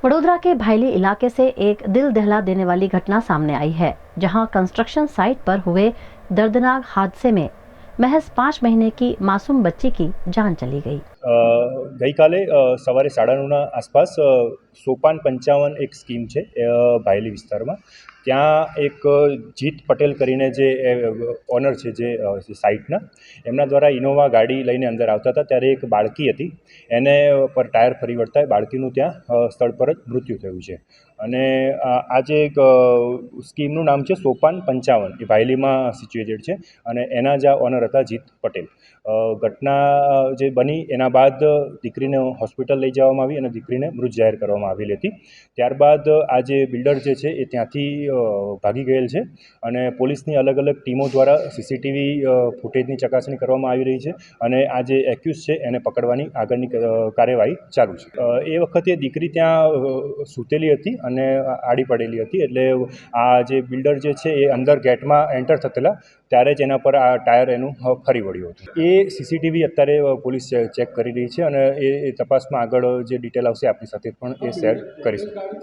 वडोदरा के भायली इलाके से एक दिल दहला देने वाली घटना सामने आई है, जहां कंस्ट्रक्शन साइट पर हुए दर्दनाक हादसे में महज 5 महीने की मासूम बच्ची की जान चली गई। गई काले सवारे 9:30 आसपास सोपान 55 एक स्कीम है भायली विस्तार में त्या एक जीत पटेल करीने जे ओनर है जे साइटना एमना द्वारा इनोवा गाड़ी लईने अंदर आवता था त्यारे एक बाळकी हती एने पर टायर फरी वळता बाळकीनुं त्या स्थळ पर ज मृत्यु थयुं छे अने आज एक स्कीमनुं नाम है सोपान 55 ए भायलीमां सिच्युएटेड है अने एना ज ओनर हता जीत पटेल। घटना जे बनी एना बाद दीकरीने होस्पिटल लई जवामां आवी अने दीकरीने मृत जाहेर करवामां आवेली हती। त्यारबाद आ जे बिल्डर जे छे ए त्यांथी भागी गयेल छे अने पोलीसनी अलग अलग टीमों द्वारा सीसीटीवी फूटेजनी चकासणी करवामां आवी रही है अने आ जे एक्यूज छे एने पकड़वानी आगळनी कार्यवाही चालू छे। ए वखते दीकरी त्यां सूतेली हती अने आड़ी पड़ेली हती एटले आ जे बिल्डर जे छे ए अंदर गेटमां एंटर थतेला त्यारे ज एना पर आ टायर एनुं फरी वळ्युं हतुं। ए सीसीटीवी अत्यारे पोलीस चेक करी रही है और ए तपासमां आगळ जे डिटेल आवशे आपणी साथे पण ए शेर करीशुं।